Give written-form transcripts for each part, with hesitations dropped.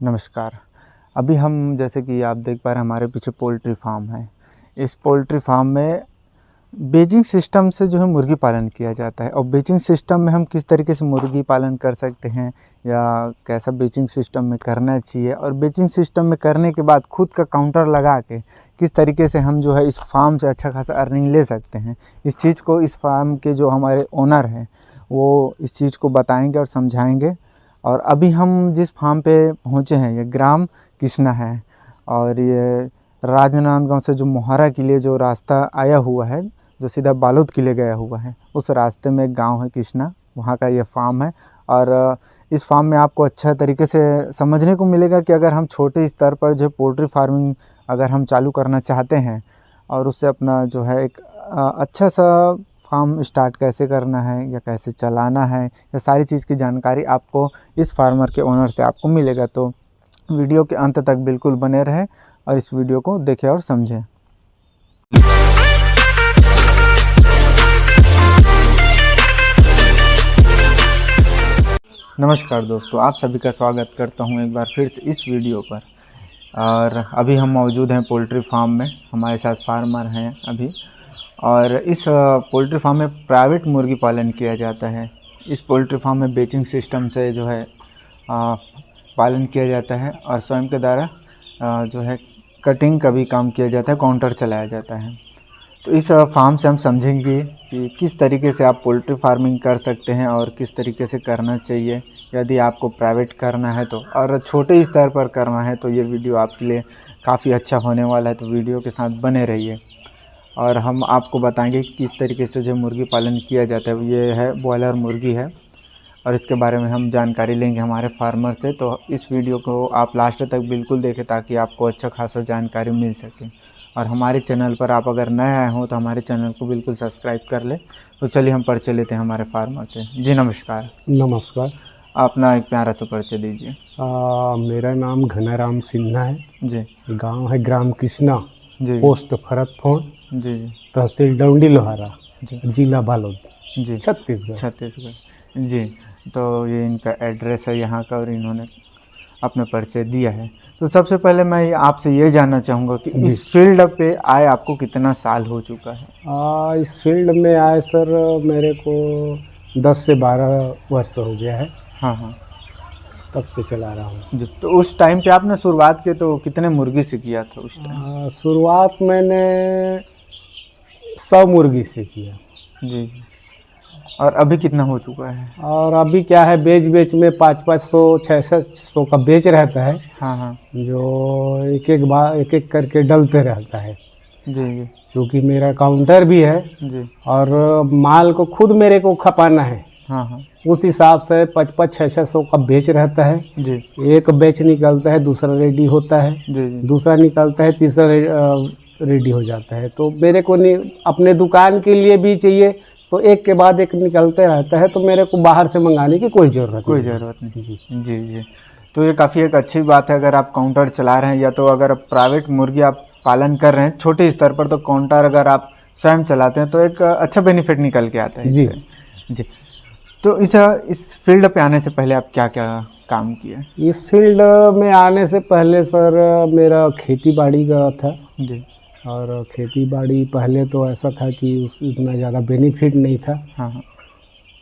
नमस्कार। अभी हम जैसे कि आप देख पा रहे हैं हमारे पीछे पोल्ट्री फार्म है। इस पोल्ट्री फार्म में बेचिंग सिस्टम से जो है मुर्गी पालन किया जाता है और बेचिंग सिस्टम में हम किस तरीके से मुर्गी पालन कर सकते हैं या कैसा बेचिंग सिस्टम में करना चाहिए और बेचिंग सिस्टम में करने के बाद खुद का काउंटर लगा के किस तरीके से हम जो है इस फार्म से अच्छा खासा अर्निंग ले सकते हैं, इस चीज़ को इस फार्म के जो हमारे ओनर हैं वो इस चीज़ को बताएंगे और समझाएंगे। और अभी हम जिस फार्म पे पहुँचे हैं ये ग्राम कृष्णा है और ये राजनांदगांव से जो मोहारा के लिए जो रास्ता आया हुआ है जो सीधा बालोद के लिए गया हुआ है, उस रास्ते में एक गांव है कृष्णा, वहाँ का ये फार्म है। और इस फार्म में आपको अच्छा तरीके से समझने को मिलेगा कि अगर हम छोटे स्तर पर जो पोल्ट्री फार्मिंग अगर हम चालू करना चाहते हैं और उससे अपना जो है एक अच्छा सा फार्म स्टार्ट कैसे करना है या कैसे चलाना है, या सारी चीज़ की जानकारी आपको इस फार्मर के ओनर से आपको मिलेगा। तो वीडियो के अंत तक बिल्कुल बने रहें और इस वीडियो को देखें और समझें। नमस्कार दोस्तों, आप सभी का स्वागत करता हूं एक बार फिर से इस वीडियो पर। और अभी हम मौजूद हैं पोल्ट्री फार्म में, हमारे साथ फार्मर हैं अभी। और इस पोल्ट्री फार्म में प्राइवेट मुर्गी पालन किया जाता है। इस पोल्ट्री फार्म में बेचिंग सिस्टम से जो है पालन किया जाता है और स्वयं के द्वारा जो है कटिंग का भी काम किया जाता है, काउंटर चलाया जाता है। तो इस फार्म से हम समझेंगे कि किस तरीके से आप पोल्ट्री फार्मिंग कर सकते हैं और किस तरीके से करना चाहिए यदि आपको प्राइवेट करना है तो, और छोटे स्तर पर करना है तो ये वीडियो आपके लिए काफ़ी अच्छा होने वाला है। तो वीडियो के साथ बने रहिए और हम आपको बताएंगे कि किस तरीके से जो मुर्गी पालन किया जाता है। ये है बॉयलर मुर्गी है और इसके बारे में हम जानकारी लेंगे हमारे फार्मर से। तो इस वीडियो को आप लास्ट तक बिल्कुल देखें ताकि आपको अच्छा खासा जानकारी मिल सके। और हमारे चैनल पर आप अगर नए आए हों तो हमारे चैनल को बिल्कुल सब्सक्राइब कर ले। तो चलिए हम परिचय लेते हैं हमारे फार्मर से। जी नमस्कार। नमस्कार। अपना एक प्यारा सा परिचय दीजिए। मेरा नाम घनाराम सिन्हा है जी। गांव है ग्राम कृष्णा, जी। पोस्ट फरतफोन, जी। तहसील डौंडी लोहारा, जी। जिला बालोद, जी। छत्तीसगढ़। जी। तो ये इनका एड्रेस है यहाँ का और इन्होंने अपना परिचय दिया है। तो सबसे पहले मैं आपसे ये जानना चाहूँगा कि इस फील्ड पे आए आपको कितना साल हो चुका है? इस फील्ड में आए सर मेरे को 10 से 12 वर्ष हो गया है। हाँ, तब से चला रहा हूँ जी। तो उस टाइम पे आपने शुरुआत की तो कितने मुर्गी से किया था उस टाइम? शुरुआत मैंने 100 मुर्गी से किया। जी। और अभी कितना हो चुका है? और अभी क्या है, बेच में 500 600 का बेच रहता है। हाँ, जो एक एक करके डलते रहता है। जी। क्योंकि मेरा काउंटर भी है जी। और माल को खुद मेरे को खपाना है। हाँ, उस हिसाब से 500-600 का बेच रहता है। जी। एक बेच निकलता है, दूसरा रेडी होता है। जी। दूसरा निकलता है, तीसरा रेडी हो जाता है। तो मेरे को अपने दुकान के लिए भी चाहिए तो एक के बाद एक निकलते रहता है। तो मेरे को बाहर से मंगाने की कोई ज़रूरत नहीं। जी। तो ये काफ़ी एक अच्छी बात है अगर आप काउंटर चला रहे हैं या तो अगर प्राइवेट मुर्गी आप पालन कर रहे हैं छोटे स्तर पर, तो काउंटर अगर आप स्वयं चलाते हैं तो एक अच्छा बेनिफिट निकल के आता है इससे। जी। तो इस फील्ड पे आने से पहले आप क्या क्या काम किए? इस फील्ड में आने से पहले सर मेरा खेती बाड़ी का था। जी। और खेती बाड़ी पहले तो ऐसा था कि इतना ज़्यादा बेनिफिट नहीं था। हाँ।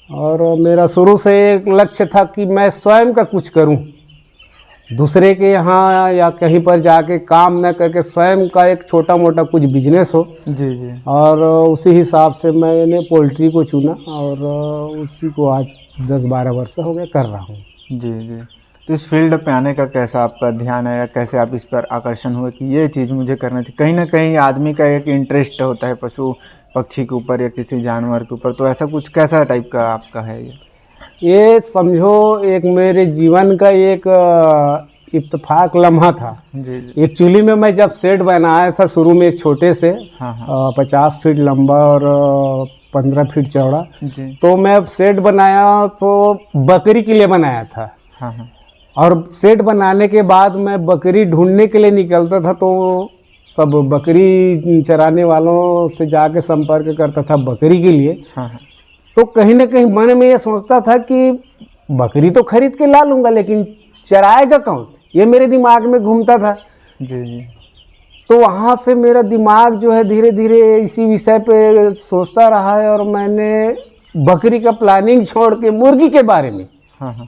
और मेरा शुरू से एक लक्ष्य था कि मैं स्वयं का कुछ करूं, दूसरे के यहाँ या कहीं पर जाके काम न करके स्वयं का एक छोटा मोटा कुछ बिजनेस हो। जी। और उसी हिसाब से मैंने पोल्ट्री को चुना और उसी को आज 10-12 वर्ष हो गए कर रहा हूँ। जी। तो इस फील्ड पे आने का कैसा आपका ध्यान है या कैसे आप इस पर आकर्षण हुए कि ये चीज़ मुझे करना चाहिए? कहीं ना कहीं आदमी का एक इंटरेस्ट होता है पशु पक्षी के ऊपर या किसी जानवर के ऊपर, तो ऐसा कुछ कैसा टाइप का आपका है ये समझो एक मेरे जीवन का एक इत्तेफाक लम्हा था। जी। एक्चुअली में मैं जब सेट बनाया था शुरू में एक छोटे से, हाँ। 50 फीट लंबा और 15 फीट चौड़ा, जी। तो मैं सेट बनाया तो बकरी के लिए बनाया था। हाँ। और सेट बनाने के बाद मैं बकरी ढूंढने के लिए निकलता था तो सब बकरी चराने वालों से जाके संपर्क करता था बकरी के लिए। हाँ। तो कहीं ना कहीं मन में ये सोचता था कि बकरी तो खरीद के ला लूँगा लेकिन चराएगा कौन? ये मेरे दिमाग में घूमता था। जी जी। तो वहाँ से मेरा दिमाग जो है धीरे धीरे इसी विषय पे सोचता रहा है, और मैंने बकरी का प्लानिंग छोड़ के मुर्गी के बारे में, हाँ हाँ।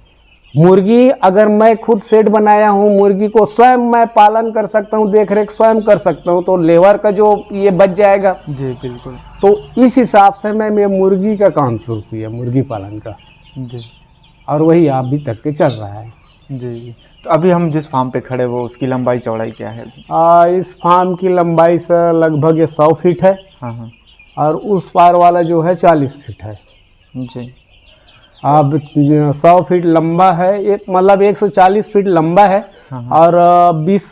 मुर्गी अगर मैं खुद शेड बनाया हूँ, मुर्गी को स्वयं मैं पालन कर सकता हूँ, देख रेख स्वयं कर सकता हूँ, तो लेबर का जो ये बच जाएगा। जी बिल्कुल। तो इस हिसाब से मैं मुर्गी का काम शुरू किया, मुर्गी पालन का, जी और वही अभी तक के चल रहा है। जी जी। तो अभी हम जिस फार्म पे खड़े वो उसकी लंबाई चौड़ाई क्या है? इस फार्म की लंबाई से लगभग ये 100 फीट है, हाँ हाँ। और उस पार वाला जो है 40 फीट है। जी। अब 100 फीट लंबा है, एक मतलब 140 फीट लंबा है, हाँ हाँ। और 20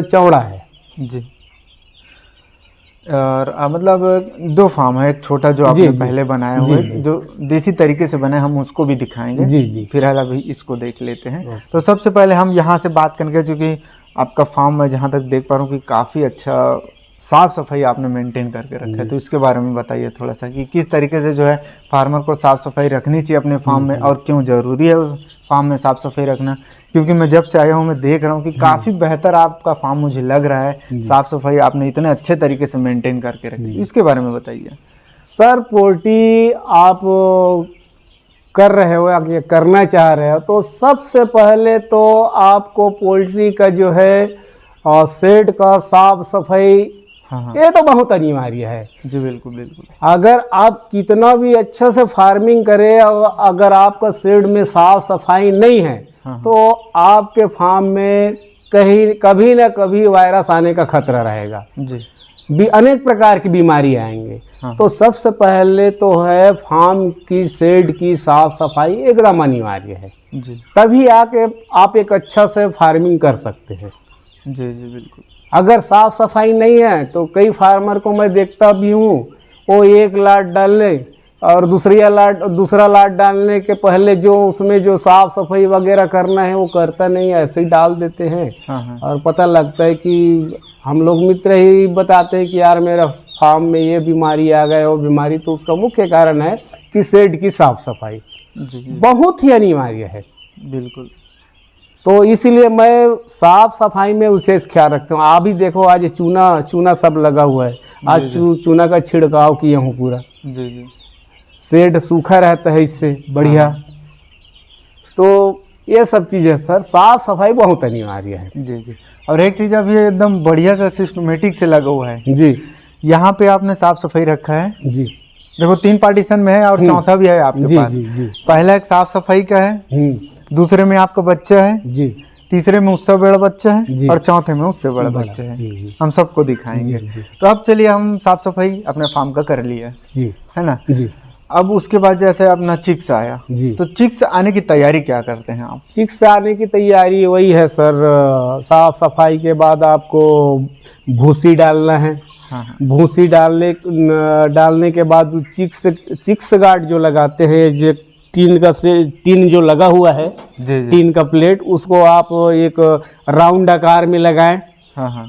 चौड़ा है। जी। और मतलब 2 फार्म है, एक छोटा जो आपने जी। पहले बनाया जी, हुआ जी। है जो देसी तरीके से बना है, हम उसको भी दिखाएंगे। जी जी। फिलहाल अभी इसको देख लेते हैं। तो सबसे पहले हम यहाँ से बात करेंगे, क्योंकि आपका फार्म मैं जहाँ तक देख पा रहा हूँ कि काफ़ी अच्छा साफ़ सफाई आपने मेंटेन करके रखा है। तो इसके बारे में बताइए थोड़ा सा कि किस तरीके से जो है फार्मर को साफ़ सफाई रखनी चाहिए अपने फार्म में, और क्यों ज़रूरी है उस फार्म में साफ़ सफाई रखना। क्योंकि मैं जब से आया हूँ मैं देख रहा हूँ कि काफ़ी बेहतर आपका फार्म मुझे लग रहा है, साफ़ सफाई आपने इतने अच्छे तरीके से मेंटेन करके रखी। इसके बारे में बताइए सर। पोल्ट्री आप कर रहे हो या ये करना चाह रहे हो, तो सबसे पहले तो आपको पोल्ट्री का जो है शेड का साफ सफाई, हाँ हाँ। ये तो बहुत अनिवार्य है। जी बिल्कुल बिल्कुल। अगर आप कितना भी अच्छा से फार्मिंग करें, और अगर आपका शेड में साफ सफाई नहीं है, हाँ। तो आपके फार्म में कहीं कभी ना कभी वायरस आने का खतरा रहेगा, जी भी अनेक प्रकार की बीमारी आएंगे। हाँ। तो सबसे पहले तो है फार्म की शेड की साफ सफाई एकदम अनिवार्य है, जी तभी आके आप एक अच्छा से फार्मिंग कर सकते हैं। जी जी बिल्कुल। अगर साफ सफाई नहीं है तो कई फार्मर को मैं देखता भी हूँ, वो एक लाट डालने और दूसरा लाट डालने के पहले जो उसमें जो साफ सफाई वगैरह करना है वो करता नहीं, ऐसे ही डाल देते हैं। हाँ हाँ। और पता लगता है कि हम लोग मित्र ही बताते हैं कि यार मेरा फार्म में ये बीमारी आ गई, वो बीमारी। तो उसका मुख्य कारण है कि शेड की साफ सफाई जी बहुत ही अनिवार्य है। बिल्कुल। तो इसीलिए मैं साफ सफाई में विशेष ख्याल रखता हूँ। आप ही देखो आज चूना सब लगा हुआ है, आज चूना का छिड़काव किया हूँ पूरा। जी जी। शेड सूखा रहता है इससे बढ़िया। तो ये सब चीज़ें सर, साफ सफाई बहुत अनिवार्य है। जी जी। और एक चीज़ अभी एकदम बढ़िया सा सिस्टमेटिक से लगा हुआ है जी। यहाँ पे आपने साफ सफाई रखा है। जी। देखो 3 पार्टीशन में है और चौथा भी है आपके जी पास। जी जी। पहला एक साफ सफाई का है, दूसरे में आपका बच्चा है, जी तीसरे में उससे बड़ा बच्चा जी। है, और चौथे में उससे बड़ा बच्चा है। जी जी। हम सबको दिखाएंगे। जी। तो अब चलिए हम साफ सफाई अपने फार्म का कर लिया जी। है ना। जी। अब उसके बाद जैसे अपना चिक्स आया, जी। तो चिक्स आने की तैयारी क्या करते हैं आप? चिक्स आने की तैयारी वही है सर, साफ सफाई के बाद आपको भूसी डालना है। हाँ हाँ। भूसी डालने के बाद चिक्स गार्ड जो लगाते हैं, जो टीन जो लगा हुआ है, जी जी। टीन का प्लेट, उसको आप एक राउंड आकार में लगाएं। हाँ हाँ।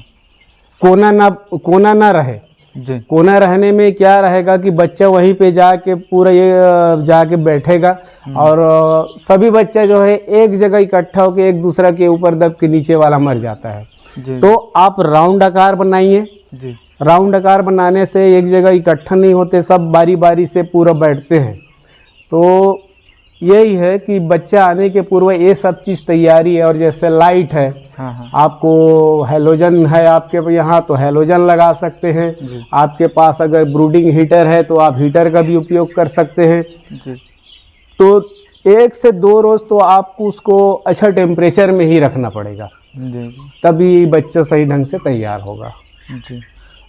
कोना ना रहे। जी कोना रहने में क्या रहेगा कि बच्चा वहीं पे जाके पूरा ये जाके बैठेगा, और सभी बच्चा जो है एक जगह इकट्ठा होकर एक दूसरा के ऊपर दब के नीचे वाला मर जाता है। जी। तो आप राउंड आकार बनाइए। जी। राउंड आकार बनाने से एक जगह इकट्ठा नहीं होते, सब बारी बारी से पूरा बैठते हैं। तो यही है कि बच्चा आने के पूर्व ये सब चीज़ तैयारी है। और जैसे लाइट है, हाँ हाँ। आपको हैलोजन है आपके यहाँ तो हैलोजन लगा सकते हैं। जी। आपके पास अगर ब्रूडिंग हीटर है तो आप हीटर का भी उपयोग कर सकते हैं। जी। तो 1 से 2 रोज़ तो आपको उसको अच्छा टेम्परेचर में ही रखना पड़ेगा, जी जी। तभी बच्चा सही ढंग से तैयार होगा। जी।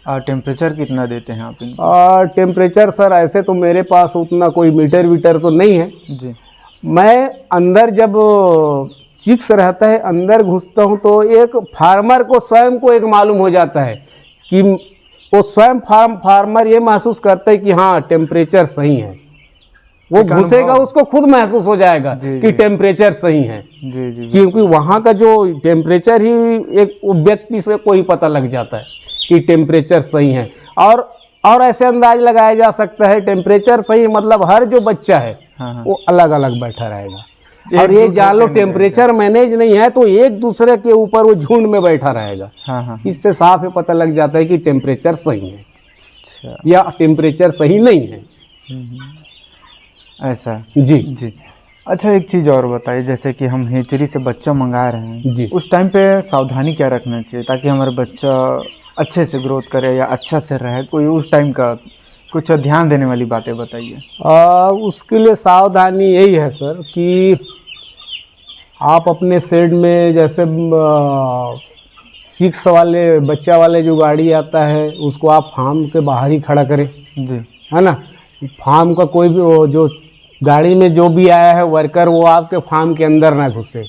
टेम्परेचर कितना देते हैं आप इनको? और टेम्परेचर सर ऐसे तो मेरे पास उतना कोई मीटर वीटर तो नहीं है। जी। मैं अंदर जब चिक्स रहता है अंदर घुसता हूँ तो एक फार्मर को स्वयं को एक मालूम हो जाता है कि वो स्वयं फार्मर ये महसूस करता है कि हाँ टेम्परेचर सही है। वो घुसेगा उसको खुद महसूस हो जाएगा कि टेम्परेचर सही है। जी जी। क्योंकि वहाँ का जो टेम्परेचर ही एक व्यक्ति से कोई पता लग जाता है कि टेम्परेचर सही है। और ऐसे अंदाज लगाया जा सकता है टेम्परेचर सही मतलब हर जो बच्चा है हाँ हाँ। वो अलग अलग बैठा रहेगा। और ये दूसरे जान लो पे नहीं टेम्परेचर मैनेज नहीं है तो एक दूसरे के ऊपर वो झुंड में बैठा रहेगा। हाँ हाँ। इससे साफ है पता लग जाता है कि टेम्परेचर सही है अच्छा, या टेम्परेचर सही नहीं है। ऐसा। जी जी। अच्छा, एक चीज़ और बताइए, जैसे कि हम हेचरी से बच्चा मंगा रहे हैं, जी। उस टाइम पे सावधानी क्या रखना चाहिए ताकि हमारा बच्चा अच्छे से ग्रोथ करे या अच्छा से रहे? कोई उस टाइम का कुछ ध्यान देने वाली बातें बताइए। उसके लिए सावधानी यही है सर कि आप अपने शेड में जैसे चिक्स वाले बच्चा वाले जो गाड़ी आता है उसको आप फार्म के बाहर ही खड़ा करें, जी। है ना। फार्म का कोई भी वो जो गाड़ी में जो भी आया है वर्कर वो आपके फार्म के अंदर ना घुसे,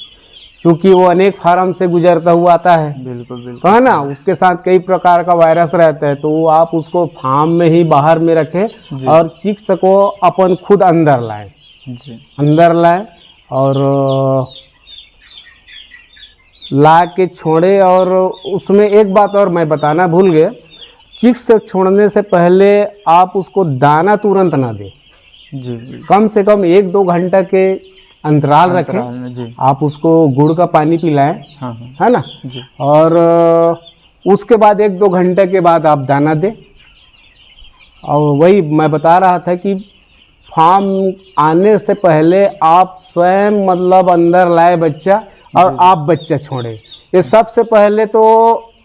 क्योंकि वो अनेक फार्म से गुजरता हुआ आता है, बिल्कुल तो बिल्कुल। है ना। उसके साथ कई प्रकार का वायरस रहता है, तो वो आप उसको फार्म में ही बाहर में रखें जी। और चिक्स को अपन खुद अंदर लाएं, जी। अंदर लाएं और ला के छोड़े। और उसमें एक बात और मैं बताना भूल गया, चिक्स से छोड़ने से पहले आप उसको दाना तुरंत ना दें, जी। कम से कम 1-2 घंटा के अंतराल रखें। अंतराल में। जी। आप उसको गुड़ का पानी पिलाएं, हाँ हाँ। है ना। जी। और उसके बाद 1-2 घंटे के बाद आप दाना दें। और वही मैं बता रहा था कि फार्म आने से पहले आप स्वयं मतलब अंदर लाए बच्चा और आप बच्चा छोड़े, ये सबसे पहले तो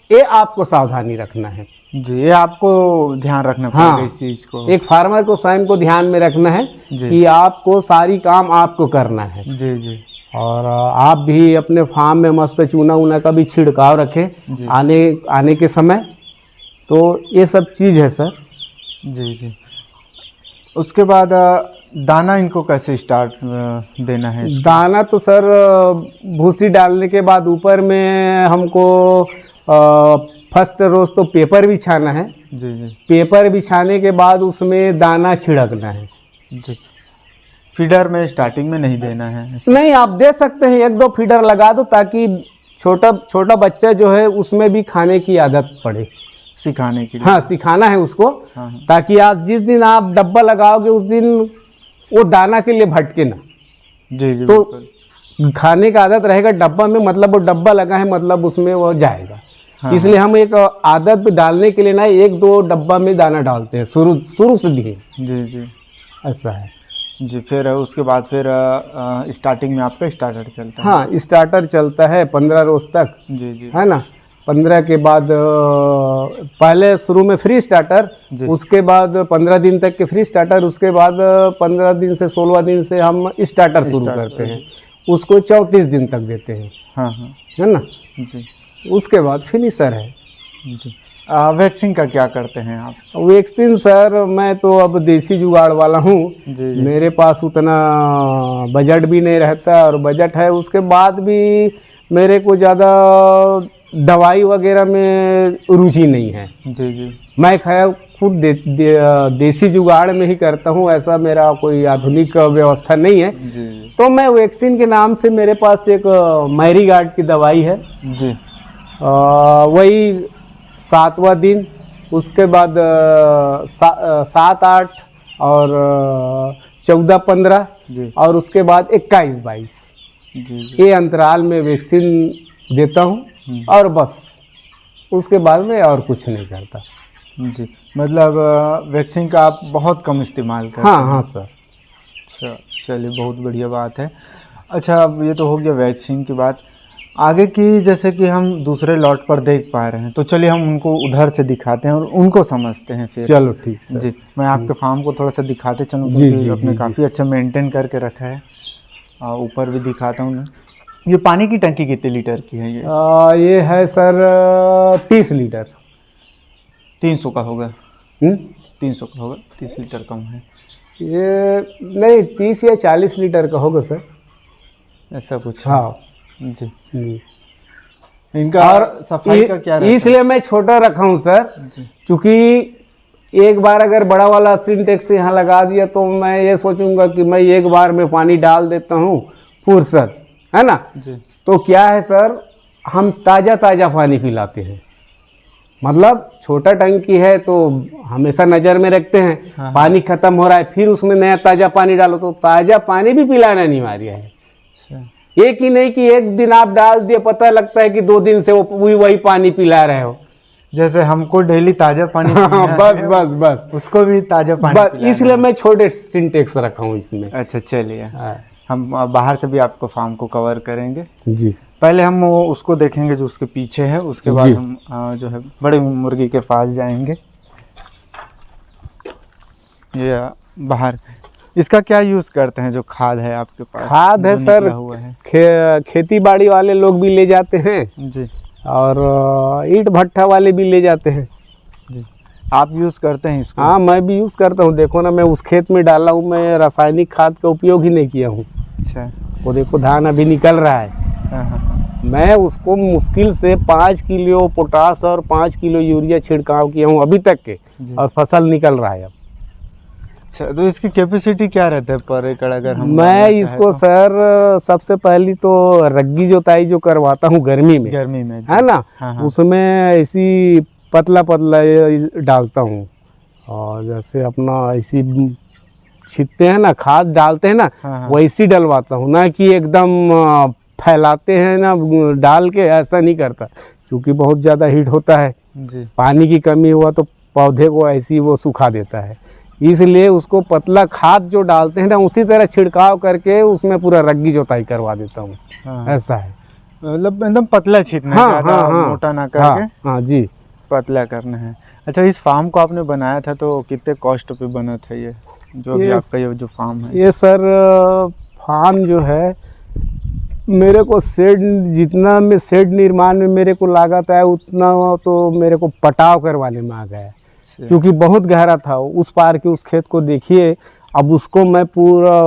ये आपको सावधानी रखना है। जी, ये आपको ध्यान रखना पड़ेगा हाँ, इस चीज़ को। एक फार्मर को स्वयं को ध्यान में रखना है जी। कि आपको सारी काम आपको करना है। जी। जी। और आप भी अपने फार्म में मस्त चूना ऊना का भी छिड़काव रखें जी। आने के समय। तो ये सब चीज़ है सर। जी। जी। उसके बाद दाना इनको कैसे स्टार्ट देना है इसको? दाना तो सर भूसी डालने के बाद ऊपर में हमको फर्स्ट रोज तो पेपर बिछाना है। जी। जी। पेपर बिछाने के बाद उसमें दाना छिड़कना है। जी। फीडर में स्टार्टिंग में नहीं देना है? नहीं, आप दे सकते हैं 1-2 फीडर लगा दो ताकि छोटा छोटा बच्चा जो है उसमें भी खाने की आदत पड़े, सिखाने के लिए। हाँ सिखाना है उसको। हाँ हाँ। ताकि आज जिस दिन आप डब्बा लगाओगे उस दिन वो दाना के लिए भटके ना। जी। जी। तो बिल्कुल। खाने का आदत रहेगा डब्बा में, मतलब वो डब्बा लगा है मतलब उसमें वो जाएगा। हाँ। इसलिए हम एक आदत डालने के लिए ना 1-2 डब्बा में दाना डालते हैं शुरू से दिए। जी। जी। ऐसा है। जी। फिर उसके बाद फिर स्टार्टिंग में आपका स्टार्टर चलता है? हाँ, स्टार्टर चलता है 15 रोज तक, जी। जी। है ना। 15 के बाद पहले शुरू में फ्री स्टार्टर, जी। उसके बाद 15 दिन तक के फ्री स्टार्टर, उसके बाद 15 दिन से 16 दिन से हम स्टार्टर शुरू करते हैं, उसको 34 दिन तक देते हैं, हाँ हाँ। है ना। जी। उसके बाद फिनिशर है। जी। वैक्सीन का क्या करते हैं आप? वैक्सीन सर मैं तो अब देसी जुगाड़ वाला हूँ। जी। जी। मेरे पास उतना बजट भी नहीं रहता, और बजट है उसके बाद भी मेरे को ज़्यादा दवाई वगैरह में रुचि नहीं है। जी। जी। मैं खैर खुद देसी जुगाड़ में ही करता हूँ, ऐसा मेरा कोई आधुनिक व्यवस्था नहीं है। जी। जी। तो मैं वैक्सीन के नाम से मेरे पास एक मैरीगार्ड की दवाई है। जी। वही 7वां दिन, उसके बाद 7-8 और 14-15 जी। और उसके बाद 21-22, जी। जी। ये अंतराल में वैक्सीन देता हूँ। और बस उसके बाद में और कुछ नहीं करता। जी। मतलब वैक्सीन का आप बहुत कम इस्तेमाल करते हैं? हाँ हाँ सर। अच्छा, चलिए बहुत बढ़िया बात है। अच्छा, अब ये तो हो गया वैक्सीन की बात। आगे की जैसे कि हम दूसरे लॉट पर देख पा रहे हैं, तो चलिए हम उनको उधर से दिखाते हैं और उनको समझते हैं फिर। चलो ठीक सर। जी। मैं आपके फार्म को थोड़ा सा दिखाते चलूँ, जी, क्योंकि जी, आपने जी, काफ़ी अच्छा मेंटेन करके रखा है। ऊपर भी दिखाता हूँ मैं। ये पानी की टंकी कितने लीटर की है ये? ये है सर 30 लीटर। 300 का होगा? हम्म? 300 का होगा, 30 लीटर कम है। ये नहीं 30 या 40 लीटर का होगा सर। ऐसा कुछ है? हाँ। जी। हम्म। इनका और सफाई का क्या रहता है? इसलिए मैं छोटा रखा हूँ सर, क्योंकि एक बार अगर बड़ा वाला सिंटेक्स यहाँ लगा दिया तो मैं ये सोचूंगा कि मैं एक बार में पानी डाल देता हूँ फुर्सत, है ना। जी। तो क्या है सर, हम ताज़ा ताज़ा पानी पिलाते हैं। मतलब छोटा टंकी है तो हमेशा नज़र में रखते हैं। पानी ख़त्म हो रहा है फिर उसमें नया ताज़ा पानी डालो, तो ताज़ा पानी भी पिलाना अनिवार्य है। एक ही नहीं कि एक दिन आप डाल दिए, पता लगता है कि 2 दिन से वो वही पानी पिला रहे हो। जैसे हमको डेली ताजा पानी पीना है, बस बस बस उसको भी ताजा पानी बस, पिलाना इसलिए है। मैं छोटे सिंटेक्स रखा हूँ इसमें। अच्छा चलिए, हाँ। हम बाहर से भी आपको फार्म को कवर करेंगे। जी पहले हम वो उसको देखेंगे जो उसके पीछे है, उसके बाद जी। हम जो है बड़े मुर्गी के पास जाएंगे। ये बाहर इसका क्या यूज़ करते हैं, जो खाद है आपके पास? खाद है जो सर, निकला हुआ है। खेती बाड़ी वाले लोग भी ले जाते हैं जी और ईंट भट्ठा वाले भी ले जाते हैं। जी, आप यूज़ करते हैं इसको? हाँ, मैं भी यूज़ करता हूँ। देखो ना, मैं उस खेत में डाला हूँ, मैं रासायनिक खाद का उपयोग ही नहीं किया हूँ। अच्छा। वो देखो धान अभी निकल रहा है, हाँ हाँ। मैं उसको मुश्किल से 5 किलो पोटास और 5 किलो यूरिया छिड़काव किया हूँ अभी तक के, जी। और फसल निकल रहा है अब। अच्छा, तो इसकी कैपेसिटी क्या रहता है पर एकड़ अगर हम मैं डालना चाहें इसको तो? सर सबसे पहली तो रग्गी जोताई जो करवाता हूँ गर्मी में, गर्मी में जी। है ना, हाँ हाँ। उसमें ऐसी पतला पतला ये डालता हूँ। और जैसे अपना ऐसी छींटते हैं ना, खाद डालते हैं ना, हाँ हाँ। वैसी डलवाता हूँ, ना कि एकदम फैलाते हैं ना डाल के, ऐसा नहीं करता, क्योंकि बहुत ज़्यादा हीट होता है। जी पानी की कमी हुआ तो पौधे को ऐसी वो सुखा देता है, इसलिए उसको पतला खाद जो डालते हैं ना, उसी तरह छिड़काव करके उसमें पूरा रग्गी जोताई करवा देता हूँ। हाँ। ऐसा है। मतलब एकदम पतला छींटना है, हाँ ज़्यादा हाँ हाँ, मोटा ना करके। हाँ हाँ जी। पतला करना है। अच्छा, इस फार्म को आपने बनाया था तो कितने कॉस्ट पे बना था ये, जो अभी आपका ये जो फार्म है? ये सर फार्म जो है, मेरे को शेड, जितना में शेड निर्माण में मेरे को लागत है, उतना तो मेरे को पटाव करवाने में आ गया है, क्योंकि बहुत गहरा था। उस पार के उस खेत को देखिए, अब उसको मैं पूरा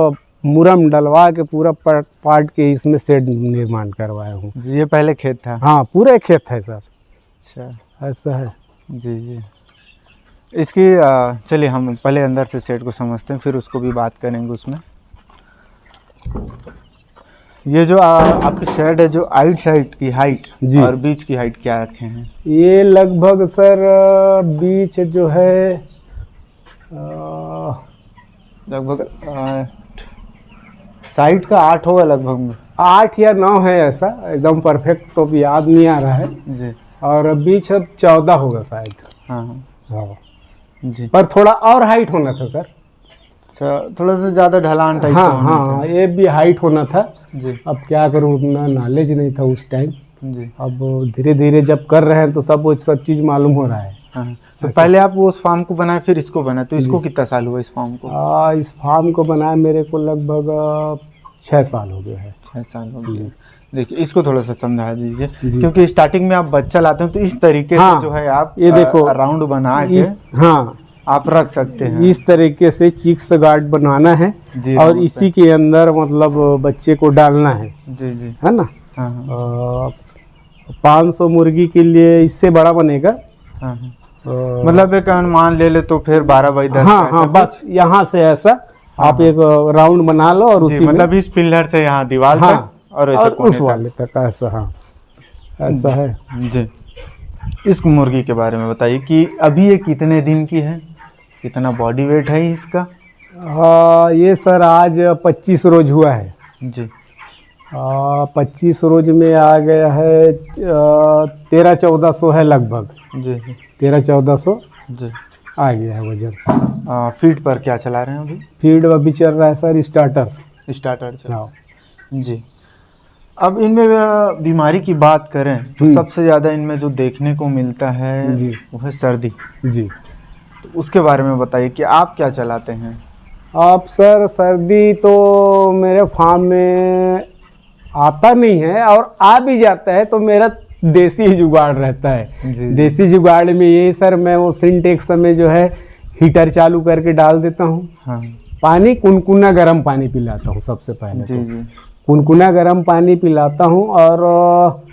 मुरम डलवा के पूरा पाट के इसमें शेड निर्माण करवाया हूँ। ये पहले खेत था? हाँ, पूरे खेत है सर। अच्छा, ऐसा है। जी जी। इसकी चलिए हम पहले अंदर से सेट को समझते हैं, फिर उसको भी बात करेंगे उसमें। ये जो आपकी शेड है, जो आइट साइड की हाइट जी। और बीच की हाइट क्या रखे हैं? ये लगभग सर बीच जो है लगभग साइड का 8 होगा लगभग। 8 या 9 है, ऐसा एकदम परफेक्ट तो याद नहीं आ रहा है। जी। और बीच अब 14 होगा शायद। हाँ हाँ हाँ जी। पर थोड़ा और हाइट होना था सर। अच्छा, थोड़ा सा ज़्यादा ढलान टाइप का हाँ होना हाँ, ये भी हाइट होना था। जी अब क्या करूँ, उतना नॉलेज नहीं था उस टाइम। जी। अब धीरे धीरे जब कर रहे हैं तो सब चीज़ मालूम हो रहा है। हाँ, तो पहले आप वो उस फार्म को बनाए फिर इसको बनाए, तो इसको कितना साल हुआ इस फार्म को? इस फार्म को बनाए मेरे को लगभग 6 साल हो गए हैं। 6 साल हो गए। देखिए, इसको थोड़ा सा समझा दीजिए, जी। क्योंकि स्टार्टिंग में आप बच्चा लाते हैं तो इस तरीके हाँ, से जो है आप ये देखो राउंड बना के हाँ, आप रख सकते हैं। इस तरीके से चिक्स गार्ड बनाना है जी, और राउंड इसी के अंदर मतलब बच्चे को डालना है जी जी। है ना। हाँ हाँ 500 मुर्गी के लिए इससे बड़ा बनेगा। हाँ हाँ। मतलब एक अनुमान ले ले तो फिर 12 बाई 10 हाँ का हाँ, ऐसा बस यहाँ से ऐसा आप एक राउंड बना लो और जी, उसी में मतलब इस पिलर से यहाँ दीवार हाँ, तक और ऐसे और कोने उस तक। वाले तक ऐसा। हाँ, ऐसा है जी। इस मुर्गी के बारे में बताइए कि अभी ये कितने दिन की है, कितना बॉडी वेट है इसका? ये सर आज 25 रोज हुआ है। जी 25 रोज में आ गया है 13-1400 है लगभग। जी 13-1400 जी। आ गया है वजन। फीड पर क्या चला रहे हैं अभी? फीड अभी चल रहा है सर स्टार्टर। स्टार्टर चल। हाँ जी। अब इनमें बीमारी की बात करें तो सबसे ज़्यादा इनमें जो देखने को मिलता है जी। वो है सर्दी। जी। तो उसके बारे में बताइए कि आप क्या चलाते हैं? अब सर सर्दी तो मेरे फार्म में आता नहीं है, और आ भी जाता है तो मेरा देसी ही जुगाड़ रहता है। जी, जी। देसी जुगाड़ में ये सर, मैं वो सिंटेक्स में जो है हीटर चालू करके डाल देता हूँ। हाँ पानी कुनकुना गर्म पानी पिलाता हूँ सबसे पहले। जी तो जी। कुनकुना गर्म पानी पिलाता हूँ, और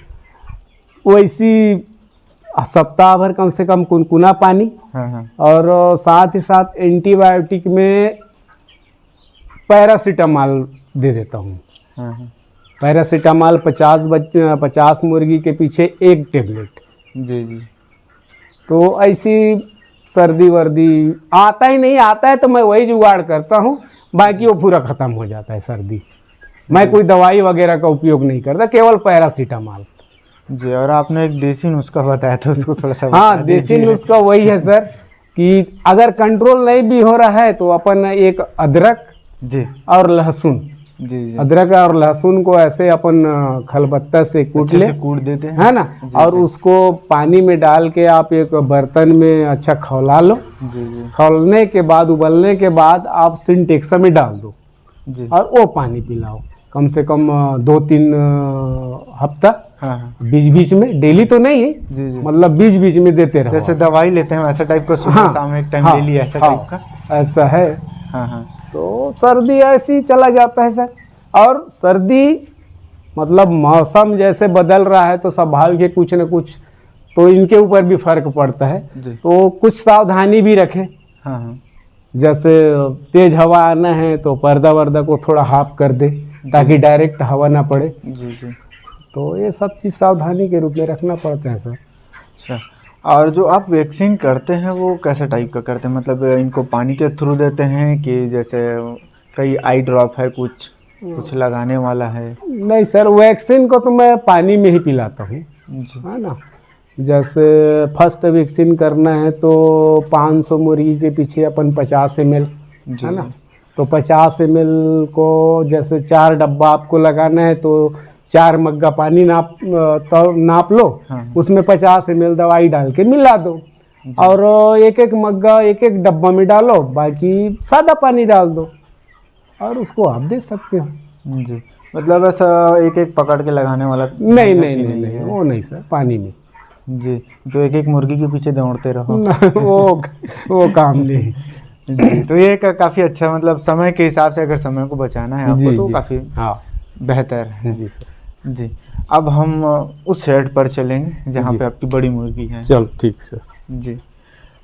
वैसी सप्ताह भर कम से कम कुनकुना पानी, हाँ हाँ और साथ ही साथ एंटीबायोटिक में पैरासीटामॉल दे देता हूँ। हाँ हाँ। पैरासीटामॉल 50 मुर्गी के पीछे 1 टेबलेट। जी जी। तो ऐसी सर्दी वर्दी आता ही नहीं, आता है तो मैं वही जुगाड़ करता हूँ, बाकी वो पूरा ख़त्म हो जाता है सर्दी। मैं कोई दवाई वगैरह का उपयोग नहीं करता, केवल पैरासीटामॉल। जी, और आपने एक देसी नुस्खा बताया था, उसको थोड़ा सा हाँ, बता देसी दीजिए। नुस्खा वही है सर कि अगर कंट्रोल नहीं भी हो रहा है तो अपन एक अदरक जी और लहसुन, जी जी, अदरक और लहसुन को ऐसे अपन खलबत्ता से कूट अच्छे ले, से कूट देते हैं। है ना, और उसको पानी में डाल के आप एक बर्तन में अच्छा खौला लो। जी जी खौलने के बाद, उबलने के बाद आप सिंटेक्सा में डाल दो जी, और वो पानी पिलाओ कम से कम 2-3 हफ्ता, हाँ हाँ, बीच बीच में, डेली तो नहीं है, जी जी, मतलब बीच बीच में देते रहो। जैसे दवाई लेते हैं वैसा टाइप का, सुबह हाँ, शाम एक टाइम हाँ, ले लिया, ऐसा हाँ, टाइप का। ऐसा है। हाँ हाँ, तो सर्दी ऐसे ही चला जाता है सर। और सर्दी मतलब मौसम जैसे बदल रहा है तो स्वाभाविक है कुछ न कुछ तो इनके ऊपर भी फर्क पड़ता है, जी, तो कुछ सावधानी भी रखें। हाँ हाँ, जैसे तेज हवा आना है तो पर्दा वर्दा को थोड़ा हाफ कर दे ताकि डायरेक्ट हवा ना पड़े। जी जी, तो ये सब चीज़ सावधानी के रूप में रखना पड़ता है सर। अच्छा। और जो आप वैक्सीन करते हैं वो कैसे टाइप का करते हैं, मतलब इनको पानी के थ्रू देते हैं कि जैसे कई आई ड्रॉप है, कुछ लगाने वाला है? नहीं सर, वैक्सीन को तो मैं पानी में ही पिलाता हूँ, जी है ना। जैसे फर्स्ट वैक्सीन करना है तो 500 मुर्गी के पीछे अपन 50 ml, जी, है ना, तो 50 ml को जैसे 4 डब्बा आपको लगाना है तो 4 मग्गा पानी नाप लो, हाँ, उसमें 50 ml दवाई डाल के मिला दो और एक एक मग्गा एक एक डब्बा में डालो, बाकी सादा पानी डाल दो और उसको आप दे सकते हो। जी, मतलब ऐसा एक एक पकड़ के लगाने वाला नहीं झंझट नहीं नहीं नहीं, है। वो नहीं सर, पानी में। जी, तो एक एक मुर्गी के पीछे दौड़ते रहो। वो काम नहीं। जी, तो ये काफ़ी अच्छा, मतलब समय के हिसाब से अगर समय को बचाना है आपको जी तो जी, काफ़ी हाँ बेहतर है। जी सर। जी, अब हम उस शेड पर चलेंगे जहाँ जी। पे आपकी बड़ी मुर्गी है। चल ठीक सर। जी,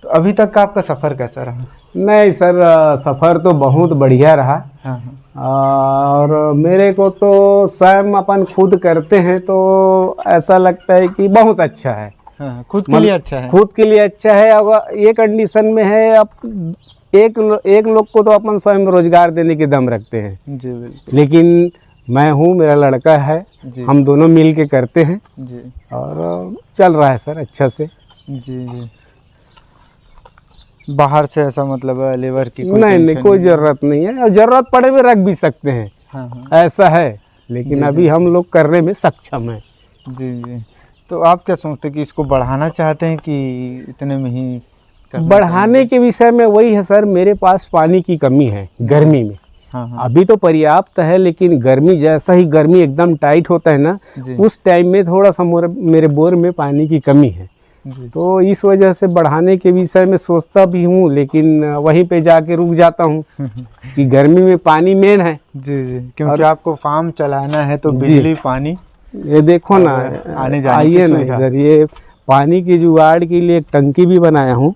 तो अभी तक का आपका सफ़र कैसा रहा? नहीं सर, सफ़र तो बहुत बढ़िया रहा हाँ हाँ, और मेरे को तो स्वयं अपन खुद करते हैं तो ऐसा लगता है कि बहुत अच्छा है। हाँ, खुद के लिए अच्छा है। खुद के लिए अच्छा है। अगर ये कंडीशन में है, अब एक लोग को तो अपन स्वयं रोजगार देने की दम रखते हैं, जी बिल्कुल। लेकिन मैं हूँ, मेरा लड़का है, जी हम दोनों मिल के करते हैं जी और चल रहा है सर अच्छा से। जी जी, बाहर से ऐसा मतलब लेबर की कोई नहीं टेंशन कोई ज़रूरत नहीं है, और ज़रूरत पड़े में रख भी सकते हैं, हाँ हाँ, ऐसा है, लेकिन जी, अभी जी। हम लोग करने में सक्षम हैं। जी जी, तो आप क्या सोचते हैं कि इसको बढ़ाना चाहते हैं कि इतने में ही करना बढ़ाने के विषय में वही है सर, मेरे पास पानी की कमी है गर्मी में। हाँ हाँ, अभी तो पर्याप्त है, लेकिन गर्मी जैसा ही गर्मी एकदम टाइट होता है ना, जी उस टाइम में थोड़ा सा मेरे बोर में पानी की कमी है, जी, तो इस वजह से बढ़ाने के विषय में सोचता भी हूँ, लेकिन वहीं पे जाके रुक जाता हूँ कि गर्मी में पानी मेन है। जी जी, क्योंकि आपको फार्म चलाना है तो जी। बिजली पानी, ये देखो ना, और आने जाने की आइए ना सुविधा। इधर, ये पानी की जुगाड़ के लिए एक टंकी भी बनाया हूँ।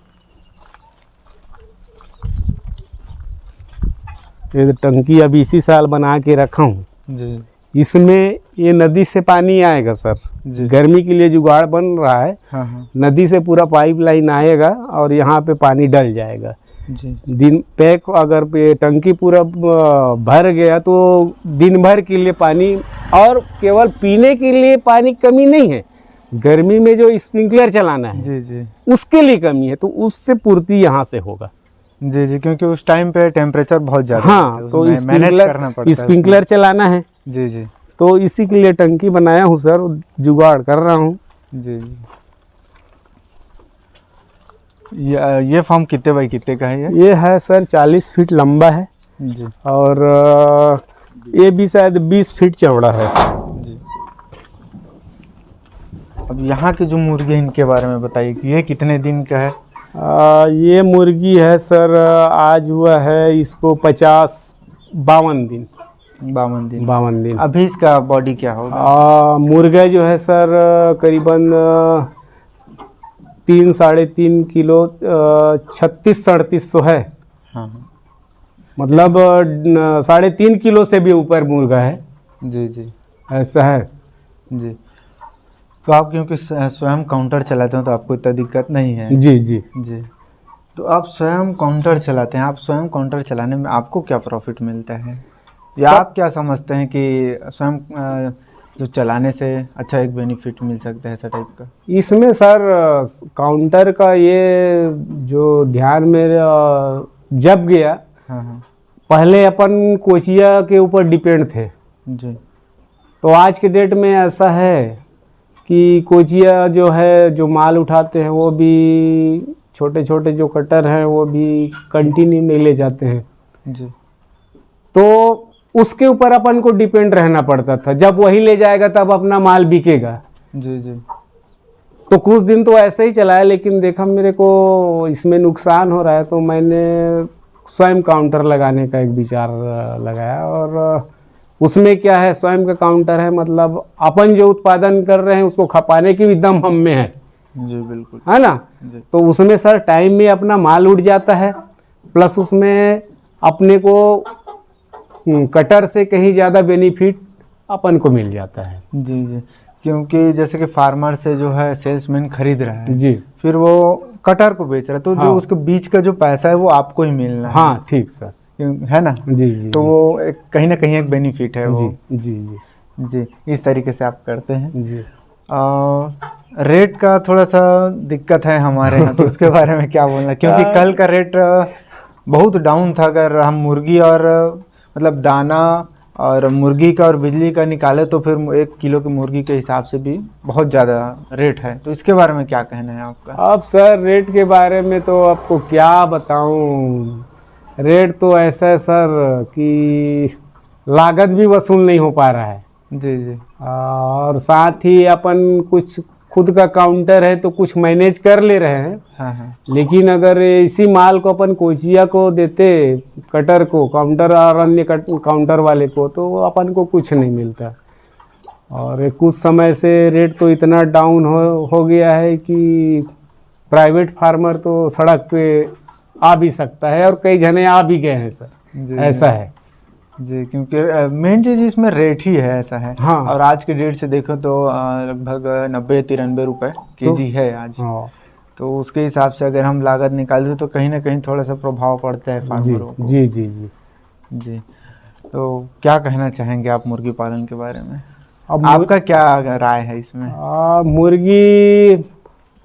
ये टंकी अभी इसी साल बना के रखा हूँ, जी इसमें ये नदी से पानी आएगा सर, जी, गर्मी के लिए जुगाड़ बन रहा है, हाँ हाँ, नदी से पूरा पाइपलाइन आएगा और यहाँ पे पानी डल जाएगा। जी दिन पैक अगर पे टंकी पूरा भर गया तो दिन भर के लिए पानी, और केवल पीने के लिए पानी कमी नहीं है, गर्मी में जो स्प्रिंकलर चलाना है जी जी, उसके लिए कमी है, तो उससे पूर्ति यहाँ से होगा। जी जी, क्योंकि उस टाइम पे टेम्परेचर बहुत ज़्यादा हाँ, तो मैनेज करना पड़ता है स्प्रिंकलर चलाना है, उसमें। जी जी तो इसी के लिए टंकी बनाया हूँ सर, जुगाड़ कर रहा हूँ। जी जी, ये फार्म कितने बाई कितने का है ये है सर 40 फीट लंबा है जी और ये भी शायद 20 फीट चौड़ा है। जी, अब यहाँ की जो मुर्गी है इनके बारे में बताइए कि ये कितने दिन का है? ये मुर्गी है सर, आज हुआ है इसको 52 दिन। 52 दिन। अभी इसका बॉडी क्या होगा? मुर्गा जो है सर करीबन 3-3.5 किलो, 36-37 है, हाँ हाँ, मतलब 3.5 किलो से भी ऊपर मुर्गा है, जी जी ऐसा है जी। तो आप क्योंकि स्वयं काउंटर चलाते हो तो आपको इतना दिक्कत नहीं है? जी जी। जी, तो आप स्वयं काउंटर चलाते हैं, आप स्वयं काउंटर चलाने में आपको क्या प्रॉफिट मिलता है? या आप क्या समझते हैं कि स्वयं जो चलाने से अच्छा एक बेनिफिट मिल सकता है ऐसा टाइप का? इसमें सर काउंटर का ये जो ध्यान मेरा जब गया, हाँ हाँ पहले अपन कोचिया के ऊपर डिपेंड थे, जी तो आज के डेट में ऐसा है कि कोचिया जो है जो माल उठाते हैं वो भी छोटे छोटे जो कटर हैं वो भी कंटिन्यू नहीं ले जाते हैं, जी तो उसके ऊपर अपन को डिपेंड रहना पड़ता था। जब वही ले जाएगा तब अपना माल बिकेगा। जी जी तो कुछ दिन तो ऐसे ही चलाया, लेकिन देखा मेरे को इसमें नुकसान हो रहा है, तो मैंने स्वयं काउंटर लगाने का एक विचार लगाया। और उसमें क्या है, स्वयं का काउंटर है, मतलब अपन जो उत्पादन कर रहे हैं उसको खपाने की भी दम हम में है, जी बिल्कुल है ना। जी तो उसमें सर टाइम में अपना माल उड़ जाता है, प्लस उसमें अपने को कटर से कहीं ज़्यादा बेनिफिट अपन को मिल जाता है। जी जी क्योंकि जैसे कि फार्मर से जो है सेल्समैन खरीद रहा है, जी फिर वो कटर को बेच रहा है, तो हाँ। जो उसके बीच का जो पैसा है वो आपको ही मिलना है। हाँ ठीक सर, है ना। जी जी तो वो एक कहीं ना कहीं एक बेनिफिट है वो। जी जी जी जी इस तरीके से आप करते हैं। जी। रेट का थोड़ा सा दिक्कत है हमारे यहाँ, तो उसके बारे में क्या बोलना, क्योंकि कल का रेट बहुत डाउन था। अगर हम मुर्गी और मतलब दाना और मुर्गी का और बिजली का निकाले तो फिर 1 किलो की मुर्गी के हिसाब से भी बहुत ज़्यादा रेट है, तो इसके बारे में क्या कहना है आपका? अब सर रेट के बारे में तो आपको क्या बताऊं, रेट तो ऐसा है सर कि लागत भी वसूल नहीं हो पा रहा है। जी जी और साथ ही अपन कुछ खुद का काउंटर है तो कुछ मैनेज कर ले रहे हैं, हाँ हाँ लेकिन अगर इसी माल को अपन कोचिया को देते, कटर को, काउंटर और अन्य काउंटर वाले को, तो अपन को कुछ नहीं मिलता। और कुछ समय से रेट तो इतना डाउन हो गया है कि प्राइवेट फार्मर तो सड़क पे आ भी सकता है, और कई जने आ भी गए हैं सर, जी ऐसा है। जी क्योंकि मेन चीज़ इसमें रेट ही है, ऐसा है। हाँ। और आज के डेट से देखो तो लगभग 90-93 रुपए केजी है आज। हाँ तो उसके हिसाब से अगर हम लागत निकालते तो कहीं ना कहीं थोड़ा सा प्रभाव पड़ता है जी फार्मरों को। जी जी जी। जी तो क्या कहना चाहेंगे आप मुर्गी पालन के बारे में? अब आपका क्या राय है इसमें? मुर्गी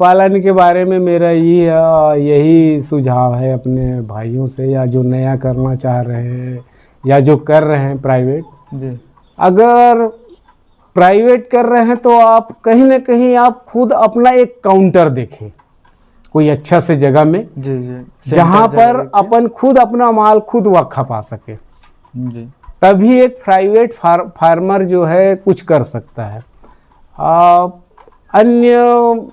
पालन के बारे में मेरा यही सुझाव है अपने भाइयों से, या जो नया करना चाह रहे हैं या जो कर रहे हैं प्राइवेट। जी अगर प्राइवेट कर रहे हैं तो आप कहीं ना कहीं आप खुद अपना एक काउंटर देखें कोई अच्छा से जगह में, जी जी जहाँ सेंटर पर जगह देखिए। अपन खुद अपना माल खुद खपा सके, जी तभी एक प्राइवेट फार्मर जो है कुछ कर सकता है। अन्य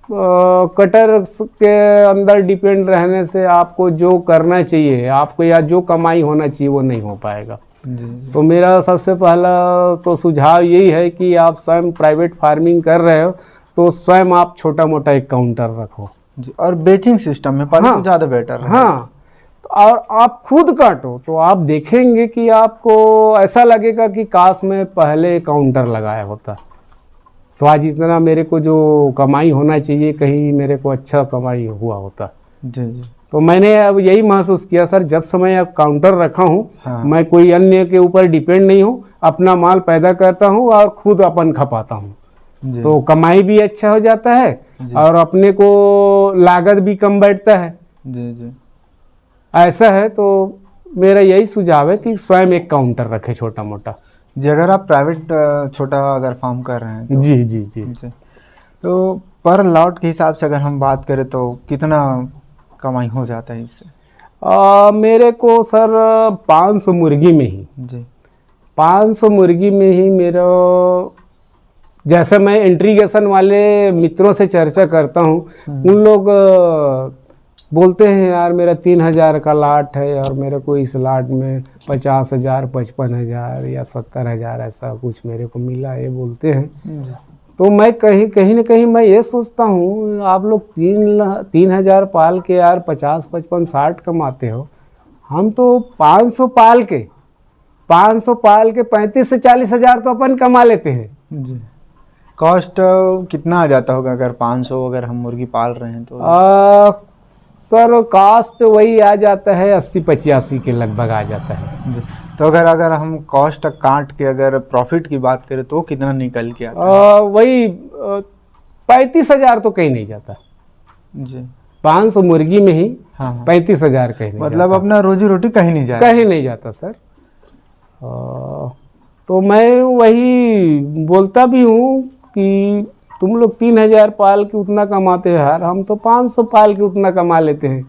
कटर के अंदर डिपेंड रहने से आपको जो करना चाहिए आपको, या जो कमाई होना चाहिए, वो नहीं हो पाएगा। जी तो मेरा सबसे पहला तो सुझाव यही है कि आप स्वयं प्राइवेट फार्मिंग कर रहे हो तो स्वयं आप छोटा मोटा एक काउंटर रखो। जी और बेचिंग सिस्टम में पाले हाँ। तो ज़्यादा बेटर है। हाँ, और आप खुद काटो तो आप देखेंगे कि आपको ऐसा लगेगा कि काश में पहले काउंटर लगाया होता, तो आज इतना मेरे को जो कमाई होना चाहिए कहीं मेरे को अच्छा कमाई हुआ होता। जी जी तो मैंने अब यही महसूस किया सर, जब समय अब काउंटर रखा हूँ, हाँ। मैं कोई अन्य के ऊपर डिपेंड नहीं हूँ, अपना माल पैदा करता हूँ और खुद अपन खपाता हूँ, जी तो कमाई भी अच्छा हो जाता है जी। और अपने को लागत भी कम बैठता है। जी जी ऐसा है, तो मेरा यही सुझाव है कि स्वयं एक काउंटर रखे छोटा मोटा। जी अगर आप प्राइवेट छोटा अगर फार्म कर रहे हैं तो जी जी जी। जी तो पर लॉट के हिसाब से अगर हम बात करें तो कितना कमाई हो जाता है इससे? मेरे को सर 500 मुर्गी में ही, जी 500 मुर्गी में ही मेरा, जैसे मैं इंट्रीगेशन वाले मित्रों से चर्चा करता हूँ, उन लोग बोलते हैं यार मेरा 3000 का लाट है और मेरे को इस लाट में 50,000, 55,000 या 70,000 ऐसा कुछ मेरे को मिला, ये बोलते हैं। जी तो मैं कहीं ना कहीं मैं ये सोचता हूँ, आप लोग 3,000 पाल के यार 50, 55, 60 कमाते हो, हम तो 500 पाल के 35 से 40,000 तो अपन कमा लेते हैं। जी कॉस्ट कितना आ जाता होगा अगर 500 अगर हम मुर्गी पाल रहे हैं तो? सर कास्ट वही आ जाता है 80-85 के लगभग आ जाता है। जी तो अगर अगर हम कॉस्ट काट के अगर प्रॉफिट की बात करें तो कितना निकल के आता वही 35,000 तो कहीं नहीं जाता। है जी? 500 मुर्गी में ही हाँ हाँ। 35,000 कहीं नहीं मतलब अपना रोजी रोटी कहीं नहीं जाता, जाए। कहीं नहीं जाता सर। तो मैं वही बोलता भी हूँ कि तुम लोग 3,000 पाल के उतना कमाते हो यार, हम तो 500 पाल के उतना कमा लेते हैं।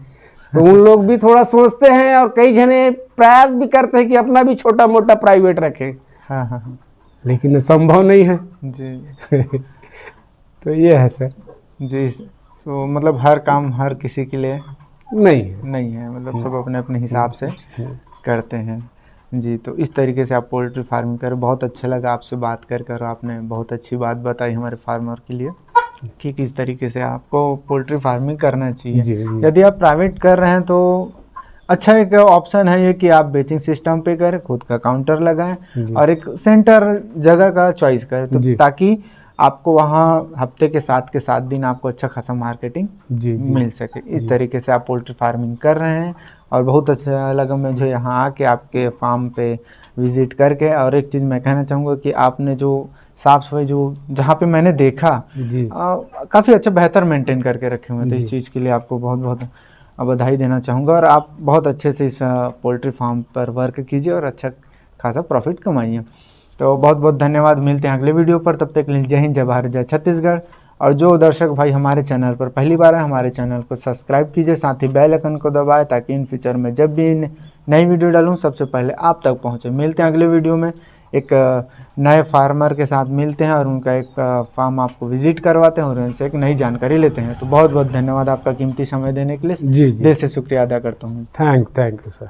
तो उन लोग भी थोड़ा सोचते हैं और कई जने प्रयास भी करते हैं कि अपना भी छोटा मोटा प्राइवेट रखें, हाँ हाँ हाँ लेकिन संभव नहीं है। जी। तो ये है सर। जी, तो मतलब हर काम हर किसी के लिए नहीं है। नहीं है, मतलब सब अपने अपने हिसाब से करते हैं जी। तो इस तरीके से आप पोल्ट्री फार्मिंग करें। बहुत अच्छा लगा आपसे बात कर आपने बहुत अच्छी बात बताई हमारे फार्मर के लिए कि किस तरीके से आपको पोल्ट्री फार्मिंग करना चाहिए। जी जी यदि आप प्राइवेट कर रहे हैं तो अच्छा एक ऑप्शन है ये कि आप बेचिंग सिस्टम पे करें, खुद का काउंटर लगाएं और एक सेंटर जगह का चॉइस करें, तो ताकि आपको वहाँ हफ्ते के 7 दिन आपको अच्छा खासा मार्केटिंग जी जी मिल सके। इस तरीके से आप पोल्ट्री फार्मिंग कर रहे हैं और बहुत अच्छा लगा मुझे यहाँ आके आपके फार्म पे विज़िट करके। और एक चीज़ मैं कहना चाहूँगा कि आपने जो साफ़ सफाई जो जहाँ पे मैंने देखा काफ़ी अच्छा बेहतर मेंटेन करके रखे हुए थे। इस चीज़ के लिए आपको बहुत बहुत बधाई देना चाहूँगा और आप बहुत अच्छे से इस पोल्ट्री फार्म पर वर्क कीजिए और अच्छा खासा प्रॉफिट कमाइए। तो बहुत बहुत धन्यवाद। मिलते हैं अगले वीडियो पर, तब तक के लिए जय हिंद, जय भारत, जय छत्तीसगढ़। और जो दर्शक भाई हमारे चैनल पर पहली बार है, हमारे चैनल को सब्सक्राइब कीजिए, साथ ही बेल आइकन को दबाएं ताकि इन फ्यूचर में जब भी नई वीडियो डालूं सबसे पहले आप तक पहुंचे। मिलते हैं अगले वीडियो में, एक नए फार्मर के साथ मिलते हैं और उनका एक फार्म आपको विजिट करवाते हैं और उनसे एक नई जानकारी लेते हैं। तो बहुत बहुत धन्यवाद आपका कीमती समय देने के लिए। जी जी दिल से शुक्रिया अदा करता हूँ। Thank you sir.